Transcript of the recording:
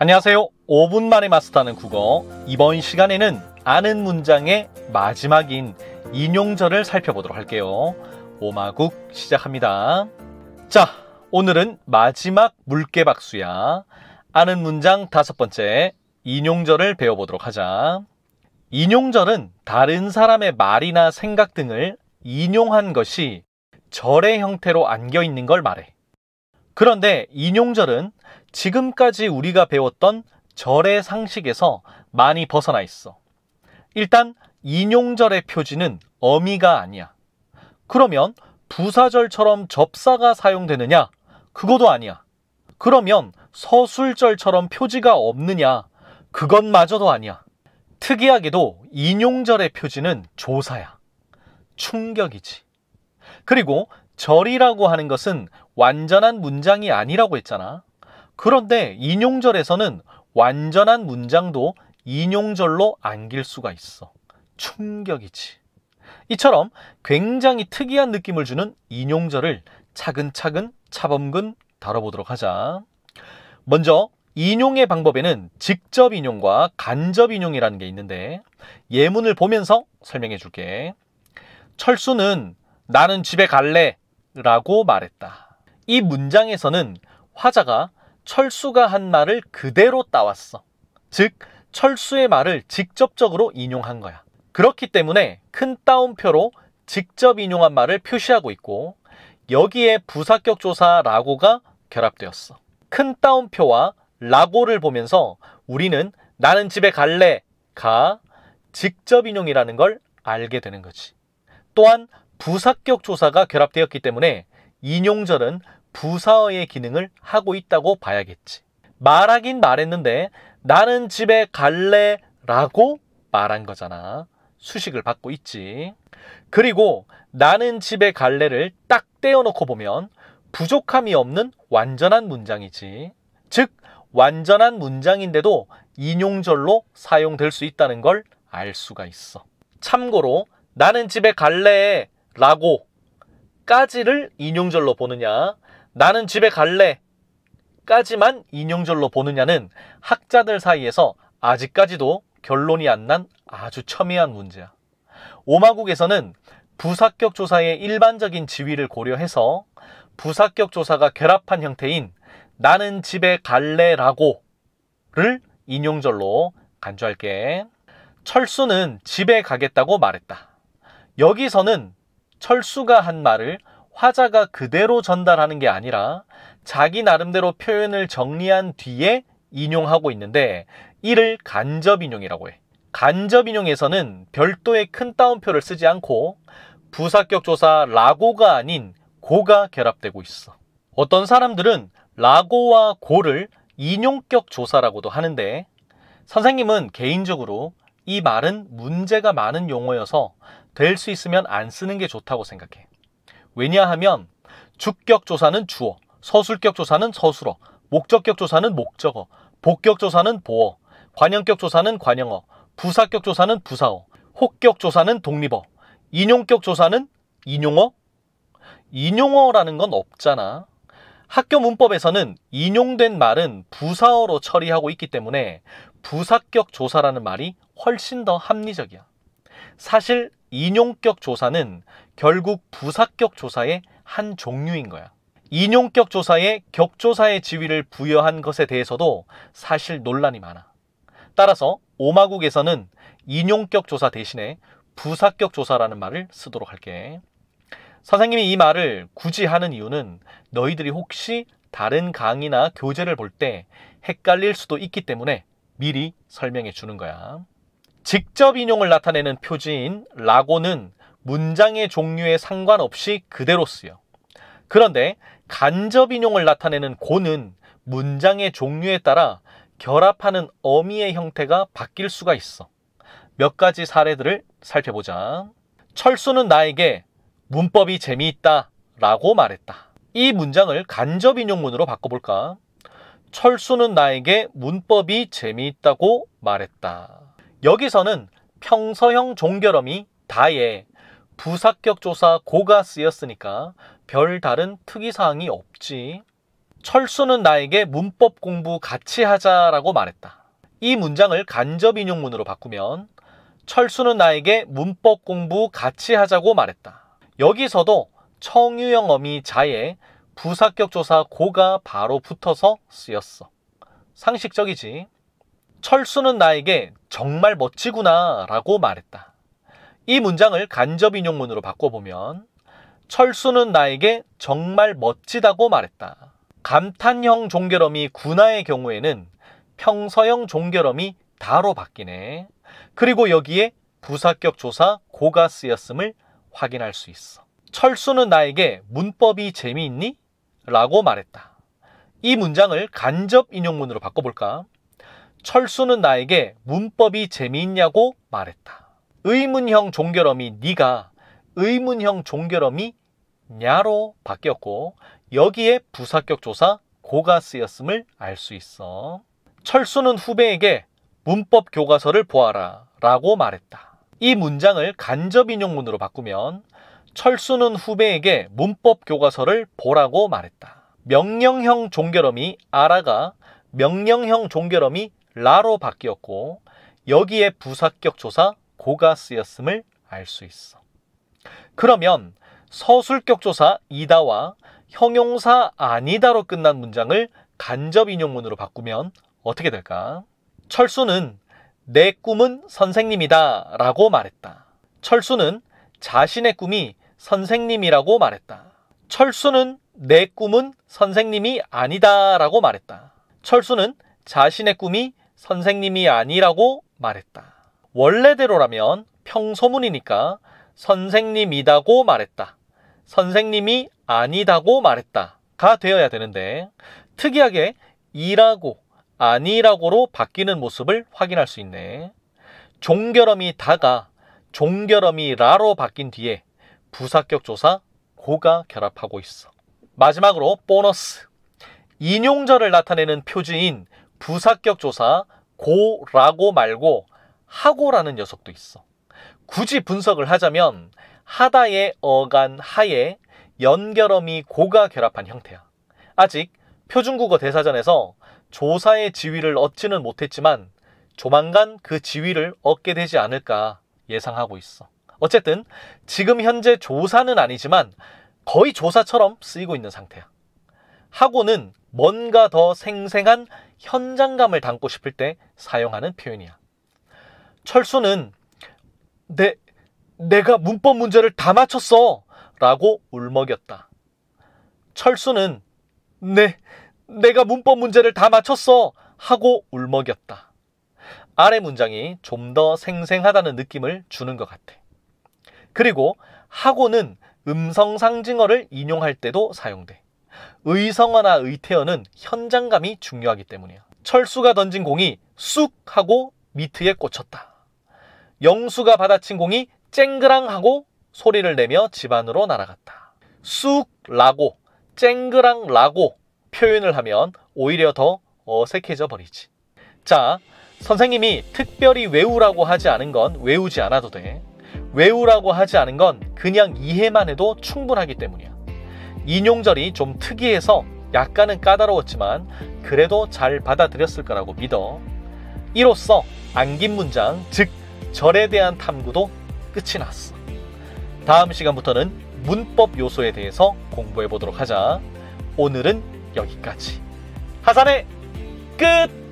안녕하세요. 5분 만에 마스터하는 국어. 이번 시간에는 아는 문장의 마지막인 인용절을 살펴보도록 할게요. 오마국 시작합니다. 자, 오늘은 마지막 물개박수야. 아는 문장 5번째 인용절을 배워보도록 하자. 인용절은 다른 사람의 말이나 생각 등을 인용한 것이 절의 형태로 안겨있는 걸 말해. 그런데 인용절은 지금까지 우리가 배웠던 절의 상식에서 많이 벗어나 있어. 일단 인용절의 표지는 어미가 아니야. 그러면 부사절처럼 접사가 사용되느냐? 그것도 아니야. 그러면 서술절처럼 표지가 없느냐? 그것마저도 아니야. 특이하게도 인용절의 표지는 조사야. 충격이지. 그리고 절이라고 하는 것은 완전한 문장이 아니라고 했잖아. 그런데 인용절에서는 완전한 문장도 인용절로 안길 수가 있어. 충격이지. 이처럼 굉장히 특이한 느낌을 주는 인용절을 차근차근 차범근 다뤄보도록 하자. 먼저 인용의 방법에는 직접 인용과 간접 인용이라는 게 있는데 예문을 보면서 설명해 줄게. 철수는 나는 집에 갈래 라고 말했다. 이 문장에서는 화자가 철수가 한 말을 그대로 따왔어. 즉, 철수의 말을 직접적으로 인용한 거야. 그렇기 때문에 큰 따옴표로 직접 인용한 말을 표시하고 있고 여기에 부사격 조사 라고가 결합되었어. 큰 따옴표와 라고를 보면서 우리는 나는 집에 갈래가 직접 인용이라는 걸 알게 되는 거지. 또한 부사격 조사가 결합되었기 때문에 인용절은 부사어의 기능을 하고 있다고 봐야겠지. 말하긴 말했는데 나는 집에 갈래 라고 말한 거잖아. 수식을 받고 있지. 그리고 나는 집에 갈래를 딱 떼어놓고 보면 부족함이 없는 완전한 문장이지. 즉 완전한 문장인데도 인용절로 사용될 수 있다는 걸 알 수가 있어. 참고로 나는 집에 갈래 라고 까지를 인용절로 보느냐, 나는 집에 갈래 까지만 인용절로 보느냐는 학자들 사이에서 아직까지도 결론이 안 난 아주 첨예한 문제야. 오마국에서는 부사격 조사의 일반적인 지위를 고려해서 부사격 조사가 결합한 형태인 나는 집에 갈래 라고를 인용절로 간주할게. 철수는 집에 가겠다고 말했다. 여기서는 철수가 한 말을 화자가 그대로 전달하는 게 아니라 자기 나름대로 표현을 정리한 뒤에 인용하고 있는데 이를 간접 인용이라고 해. 간접 인용에서는 별도의 큰 따옴표를 쓰지 않고 부사격 조사 라고가 아닌 고가 결합되고 있어. 어떤 사람들은 라고와 고를 인용격 조사라고도 하는데 선생님은 개인적으로 이 말은 문제가 많은 용어여서 될 수 있으면 안 쓰는 게 좋다고 생각해. 왜냐하면 주격 조사는 주어, 서술격 조사는 서술어, 목적격 조사는 목적어, 복격 조사는 보어, 관형격 조사는 관형어, 부사격 조사는 부사어, 혹격 조사는 독립어, 인용격 조사는 인용어? 인용어라는 건 없잖아. 학교 문법에서는 인용된 말은 부사어로 처리하고 있기 때문에 부사격 조사라는 말이 훨씬 더 합리적이야. 사실 인용격 조사는 결국 부사격 조사의 한 종류인 거야. 인용격 조사에 격조사의 지위를 부여한 것에 대해서도 사실 논란이 많아. 따라서 오마국에서는 인용격 조사 대신에 부사격 조사라는 말을 쓰도록 할게. 선생님이 이 말을 굳이 하는 이유는 너희들이 혹시 다른 강의나 교재를 볼 때 헷갈릴 수도 있기 때문에 미리 설명해 주는 거야. 직접 인용을 나타내는 표지인 라고는 문장의 종류에 상관없이 그대로 쓰여. 그런데 간접 인용을 나타내는 고는 문장의 종류에 따라 결합하는 어미의 형태가 바뀔 수가 있어. 몇 가지 사례들을 살펴보자. 철수는 나에게 문법이 재미있다 라고 말했다. 이 문장을 간접 인용문으로 바꿔볼까? 철수는 나에게 문법이 재미있다고 말했다. 여기서는 평서형 종결어미 다에 부사격 조사 고가 쓰였으니까 별다른 특이사항이 없지. 철수는 나에게 문법 공부 같이 하자라고 말했다. 이 문장을 간접 인용문으로 바꾸면 철수는 나에게 문법 공부 같이 하자고 말했다. 여기서도 청유형 어미 자에 부사격 조사 고가 바로 붙어서 쓰였어. 상식적이지. 철수는 나에게 정말 멋지구나 라고 말했다. 이 문장을 간접 인용문으로 바꿔보면 철수는 나에게 정말 멋지다고 말했다. 감탄형 종결어미 구나의 경우에는 평서형 종결어미 다로 바뀌네. 그리고 여기에 부사격 조사 고가 쓰였음을 확인할 수 있어. 철수는 나에게 문법이 재미있니? 라고 말했다. 이 문장을 간접 인용문으로 바꿔볼까? 철수는 나에게 문법이 재미있냐고 말했다. 의문형 종결어미 니가 의문형 종결어미 냐로 바뀌었고 여기에 부사격 조사 고가 쓰였음을 알 수 있어. 철수는 후배에게 문법 교과서를 보아라 라고 말했다. 이 문장을 간접 인용문으로 바꾸면 철수는 후배에게 문법 교과서를 보라고 말했다. 명령형 종결어미 아라가 명령형 종결어미 라로 바뀌었고 여기에 부사격 조사 고가 쓰였음을 알 수 있어. 그러면 서술격 조사 이다와 형용사 아니다로 끝난 문장을 간접 인용문으로 바꾸면 어떻게 될까? 철수는 내 꿈은 선생님이다 라고 말했다. 철수는 자신의 꿈이 선생님이라고 말했다. 철수는 내 꿈은 선생님이 아니다 라고 말했다. 철수는 자신의 꿈이 선생님이 아니라고 말했다. 원래대로라면 평소문이니까 선생님이다고 말했다. 선생님이 아니다고 말했다가 되어야 되는데 특이하게 이라고 아니라고로 바뀌는 모습을 확인할 수 있네. 종결어미 다가 종결어미 라로 바뀐 뒤에 부사격 조사 고가 결합하고 있어. 마지막으로 보너스. 인용절을 나타내는 표지인 부사격 조사 고라고 말고 하고라는 녀석도 있어. 굳이 분석을 하자면 하다의 어간 하에 연결어미 고가 결합한 형태야. 아직 표준국어 대사전에서 조사의 지위를 얻지는 못했지만 조만간 그 지위를 얻게 되지 않을까 예상하고 있어. 어쨌든 지금 현재 조사는 아니지만 거의 조사처럼 쓰이고 있는 상태야. 하고는 뭔가 더 생생한 현장감을 담고 싶을 때 사용하는 표현이야. 철수는 내가 문법 문제를 다 맞췄어 라고 울먹였다. 철수는 내가 문법 문제를 다 맞췄어 하고 울먹였다. 아래 문장이 좀 더 생생하다는 느낌을 주는 것 같아. 그리고 하고는 음성상징어를 인용할 때도 사용돼. 의성어나 의태어는 현장감이 중요하기 때문이야. 철수가 던진 공이 쑥 하고 미트에 꽂혔다. 영수가 받아친 공이 쨍그랑 하고 소리를 내며 집 안으로 날아갔다. 쑥 라고 쨍그랑 라고 표현을 하면 오히려 더 어색해져 버리지. 자, 선생님이 특별히 외우라고 하지 않은 건 외우지 않아도 돼. 외우라고 하지 않은 건 그냥 이해만 해도 충분하기 때문이야. 인용절이 좀 특이해서 약간은 까다로웠지만 그래도 잘 받아들였을 거라고 믿어. 이로써 안긴 문장, 즉 절에 대한 탐구도 끝이 났어. 다음 시간부터는 문법 요소에 대해서 공부해 보도록 하자. 오늘은 여기까지. 하산의 끝!